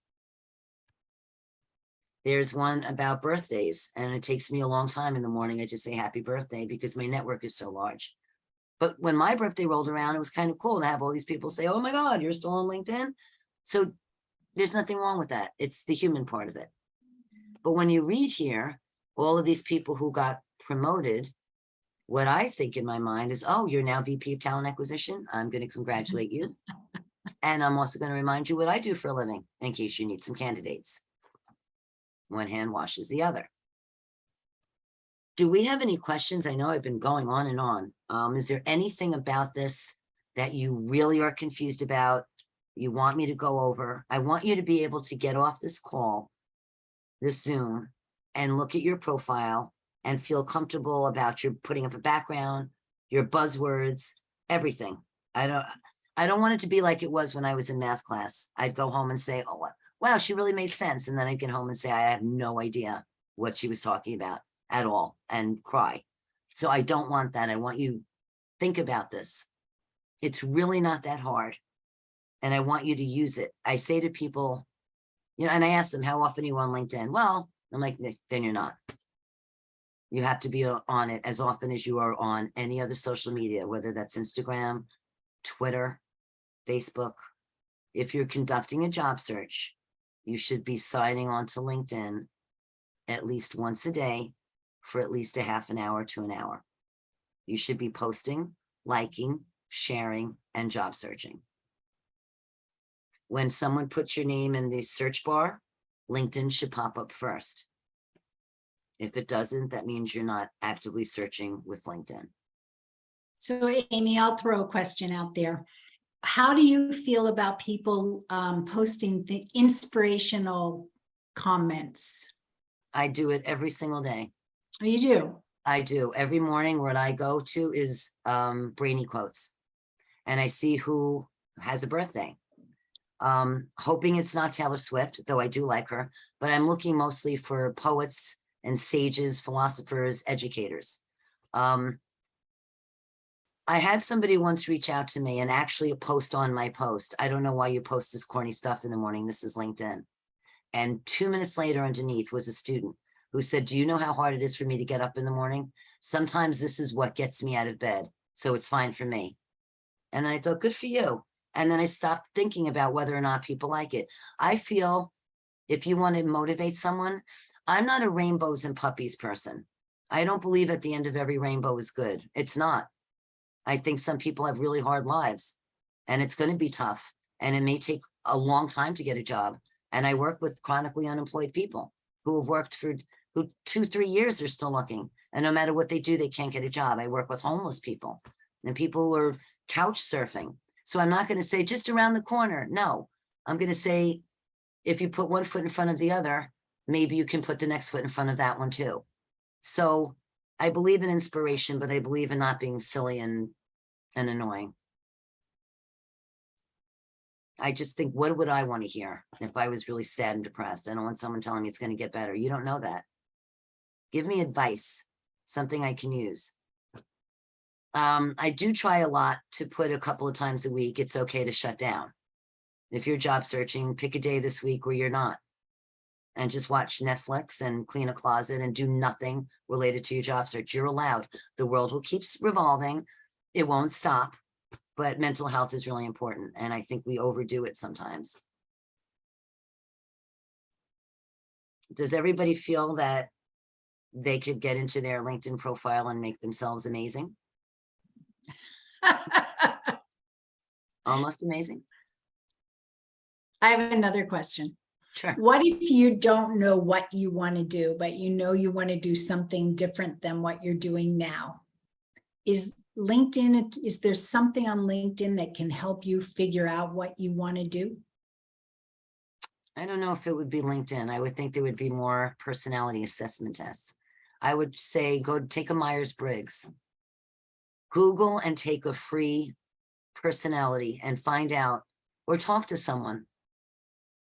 There's one about birthdays, and it takes me a long time in the morning. I just say happy birthday because my network is so large. But when my birthday rolled around, it was kind of cool to have all these people say, oh my God, you're still on LinkedIn. So there's nothing wrong with that. It's the human part of it. But when you read here, all of these people who got promoted, what I think in my mind is, oh, you're now VP of Talent Acquisition. I'm going to congratulate you. And I'm also going to remind you what I do for a living in case you need some candidates. One hand washes the other. Do we have any questions? I know I've been going on and on. Is there anything about this that you really are confused about? You want me to go over? I want you to be able to get off this call, this Zoom, and look at your profile and feel comfortable about your putting up a background, your buzzwords, everything. I don't want it to be like it was when I was in math class. I'd go home and say, oh, wow, she really made sense. And then I'd get home and say, I have no idea what she was talking about at all and cry. So I don't want that. I want you to think about this. It's really not that hard. And I want you to use it. I say to people, you know, and I ask them, how often are you on LinkedIn? Well, I'm like, then you're not. You have to be on it as often as you are on any other social media, whether that's Instagram, Twitter, Facebook. If you're conducting a job search, you should be signing on to LinkedIn at least once a day for at least a half an hour to an hour. You should be posting, liking, sharing, and job searching. When someone puts your name in the search bar, LinkedIn should pop up first. If it doesn't, that means you're not actively searching with LinkedIn. So Amy, I'll throw a question out there. How do you feel about people posting the inspirational comments? I do it every single day. Oh, you do? I do. Every morning what I go to is Brainy Quotes. And I see who has a birthday. Hoping it's not Taylor Swift, though I do like her, but I'm looking mostly for poets and sages, philosophers, educators. I had somebody once reach out to me and actually post on my post. I don't know why you post this corny stuff in the morning. This is LinkedIn. And 2 minutes later underneath was a student who said, do you know how hard it is for me to get up in the morning? Sometimes this is what gets me out of bed. So it's fine for me. And I thought, good for you. And then I stopped thinking about whether or not people like it. I feel if you want to motivate someone, I'm not a rainbows and puppies person. I don't believe at the end of every rainbow is good. It's not. I think some people have really hard lives and it's going to be tough and it may take a long time to get a job. And I work with chronically unemployed people who have worked for who 2-3 years are still looking. And no matter what they do, they can't get a job. I work with homeless people and people who are couch surfing. So I'm not going to say just around the corner. No, I'm going to say, if you put one foot in front of the other, maybe you can put the next foot in front of that one too. So I believe in inspiration, but I believe in not being silly and annoying. I just think, what would I want to hear if I was really sad and depressed? I don't want someone telling me it's going to get better. You don't know that. Give me advice, something I can use. I do try a lot to put a couple of times a week. It's okay to shut down. If you're job searching, pick a day this week where you're not. And just watch Netflix and clean a closet and do nothing related to your job search. You're allowed. The world will keep revolving. It won't stop. But mental health is really important. And I think we overdo it sometimes. Does everybody feel that they could get into their LinkedIn profile and make themselves amazing? Almost amazing? I have another question. Sure. What if you don't know what you want to do, but you know you want to do something different than what you're doing now? Is LinkedIn, is there something on LinkedIn that can help you figure out what you want to do? I don't know if it would be LinkedIn. I would think there would be more personality assessment tests. I would say go take a Myers-Briggs. Google and take a free personality and find out, or talk to someone.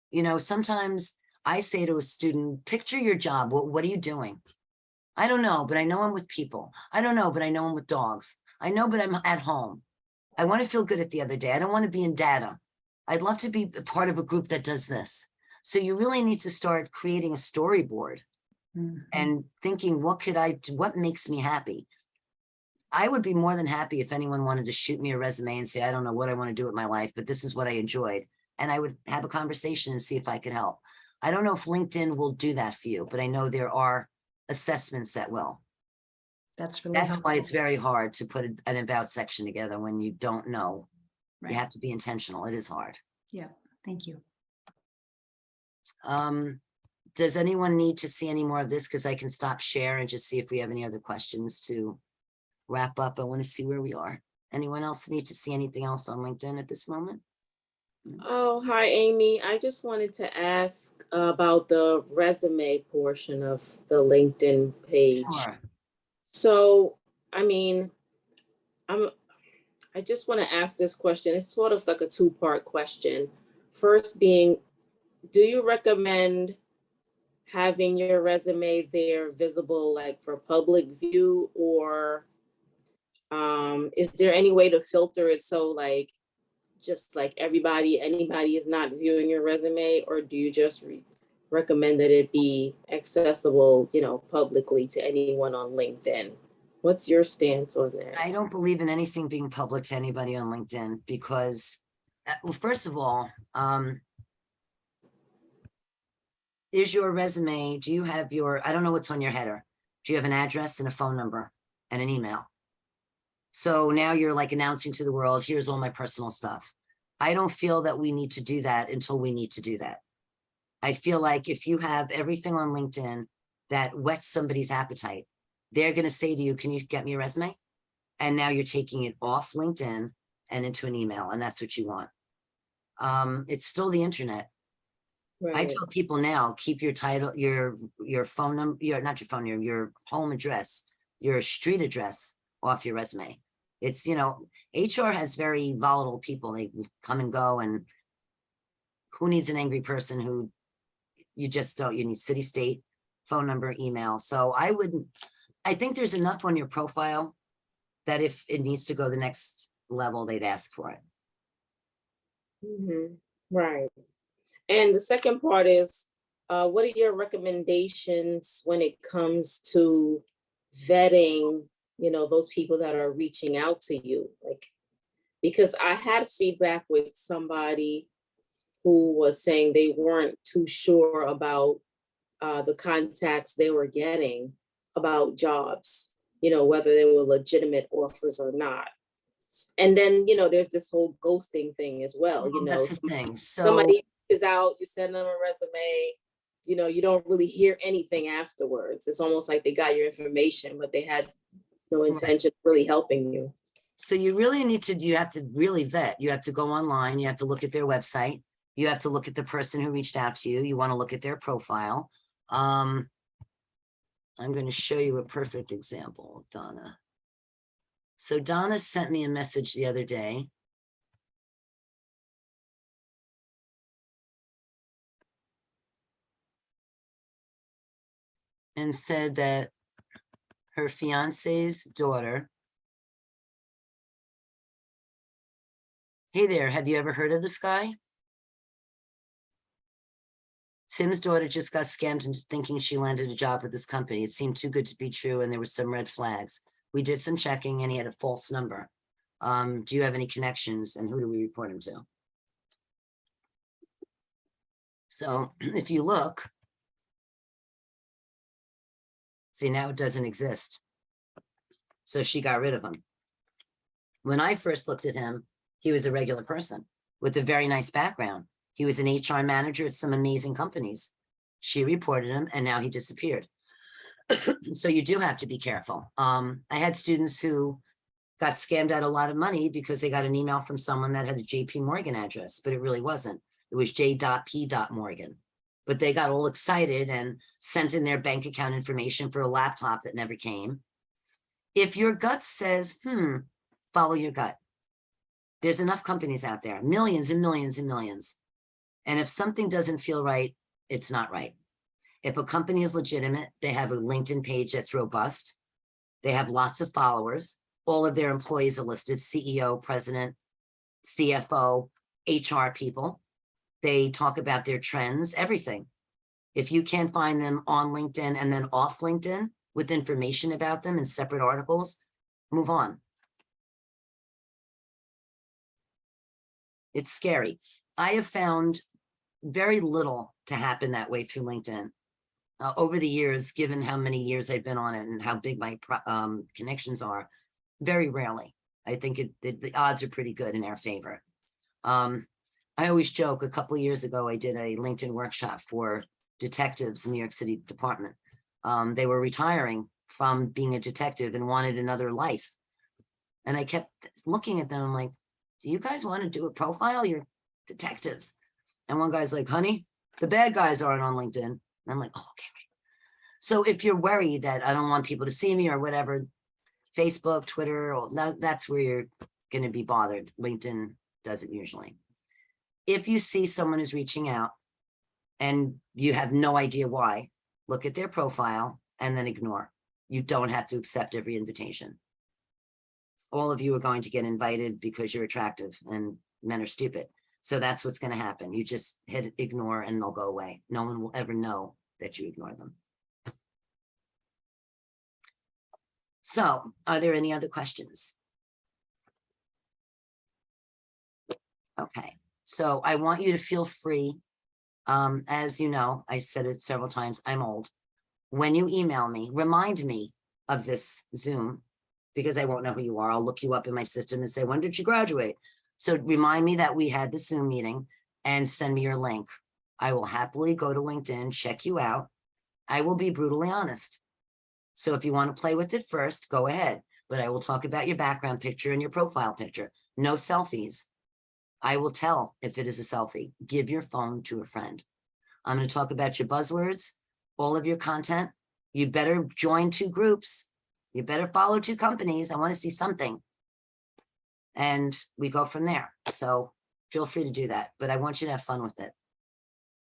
You know, sometimes I say to a student, picture your job. What are you doing? I don't know, but I know I'm with people. I don't know, but I know I'm with dogs. I know, but I'm at home. I want to feel good at the other day. I don't want to be in data. I'd love to be part of a group that does this. So you really need to start creating a storyboard and thinking, what could I do? What makes me happy? I would be more than happy if anyone wanted to shoot me a resume and say, I don't know what I want to do with my life, but this is what I enjoyed. And I would have a conversation and see if I could help. I don't know if LinkedIn will do that for you, but I know there are assessments that will. That's really That's helpful. why it's very hard to put an about section together when you don't know. Right. You have to be intentional. It is hard. Yeah, thank you. Does anyone need to see any more of this? Because I can stop share and just see if we have any other questions to wrap up. I want to see where we are. Anyone else need to see anything else on LinkedIn at this moment? Oh, hi, Amy. I just wanted to ask about the resume portion of the LinkedIn page. Sure. So, I mean, I just want to ask this question. It's sort of like a two-part question. First being, do you recommend having your resume there visible like for public view, or is there any way to filter it so like just like anybody is not viewing your resume, or do you just recommend that it be accessible, you know, publicly to anyone on LinkedIn? What's your stance on that? I don't believe in anything being public to anybody on LinkedIn because, well, first of all, is your resume, do you have your, I don't know what's on your header. Do you have an address and a phone number and an email? So now you're like announcing to the world, here's all my personal stuff. I don't feel that we need to do that until we need to do that. I feel like if you have everything on LinkedIn that whets somebody's appetite, they're going to say to you, can you get me a resume? And now you're taking it off LinkedIn and into an email, and that's what you want. It's still the internet. I Right. tell people now, keep your title, your phone number, not your phone, your home address, your street address off your resume. It's, you know, HR has very volatile people. They come and go, and who needs an angry person who you just don't, you need city, state, phone number, email. So I think there's enough on your profile that if it needs to go the next level, they'd ask for it. Right. And the second part is, what are your recommendations when it comes to vetting, those people that are reaching out to you? Like, because I had feedback with somebody who was saying they weren't too sure about the contacts they were getting about jobs, whether they were legitimate offers or not. And then, there's this whole ghosting thing as well. Well, that's the thing. So Somebody is out, you send them a resume, you don't really hear anything afterwards. It's almost like they got your information, but they had no intention of really helping you. So you really you have to really vet. You have to go online, you have to look at their website, you have to look at the person who reached out to you, you want to look at their profile. I'm going to show you a perfect example, Donna. So Donna sent me a message the other day. And said that her fiance's daughter. Hey there, have you ever heard of this guy? Tim's daughter just got scammed into thinking she landed a job with this company. It seemed too good to be true, and there were some red flags. We did some checking, and he had a false number. Do you have any connections, and who do we report him to? So if you look, see, now it doesn't exist. So she got rid of him. When I first looked at him, he was a regular person with a very nice background. He was an HR manager at some amazing companies. She reported him, and now he disappeared. So you do have to be careful. I had students who got scammed out a lot of money because they got an email from someone that had a JP Morgan address, but it really wasn't. It was J.P. Morgan. But they got all excited and sent in their bank account information for a laptop that never came. If your gut says, follow your gut. There's enough companies out there, millions and millions and millions. And if something doesn't feel right, it's not right. If a company is legitimate, they have a LinkedIn page that's robust. They have lots of followers. All of their employees are listed, CEO, president, CFO, HR people. They talk about their trends, everything. If you can't find them on LinkedIn and then off LinkedIn with information about them in separate articles, move on. It's scary. I have found very little to happen that way through LinkedIn. Over the years, given how many years I've been on it and how big my connections are, very rarely. I think the odds are pretty good in our favor. I always joke, a couple of years ago, I did a LinkedIn workshop for detectives in New York City Department. They were retiring from being a detective and wanted another life. And I kept looking at them. I'm like, do you guys want to do a profile? You're detectives. And one guy's like, honey, the bad guys aren't on LinkedIn. And I'm like, oh, okay. So if you're worried that I don't want people to see me or whatever, Facebook, Twitter, that's where you're going to be bothered. LinkedIn doesn't usually. If you see someone is reaching out and you have no idea why, look at their profile and then ignore. You don't have to accept every invitation. All of you are going to get invited because you're attractive, and men are stupid. So that's what's going to happen. You just hit ignore and they'll go away. No one will ever know that you ignore them. So are there any other questions? Okay, so I want you to feel free. As you know, I said it several times, I'm old. When you email me, remind me of this Zoom, because I won't know who you are. I'll look you up in my system and say, when did you graduate? So remind me that we had the Zoom meeting and send me your link. I will happily go to LinkedIn, check you out. I will be brutally honest. So if you want to play with it first, go ahead. But I will talk about your background picture and your profile picture. No selfies. I will tell if it is a selfie. Give your phone to a friend. I'm going to talk about your buzzwords, all of your content. You better join 2 groups. You better follow 2 companies. I want to see something. And we go from there. So feel free to do that. But I want you to have fun with it.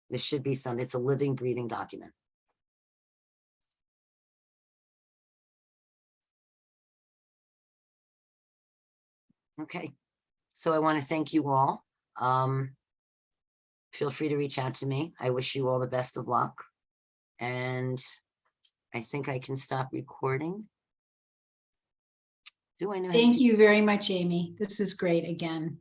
This should be something. It's a living, breathing document. Okay, so I want to thank you all. Feel free to reach out to me. I wish you all the best of luck. And I think I can stop recording. Do I know? how to Thank do- you very much, Amy. This is great again.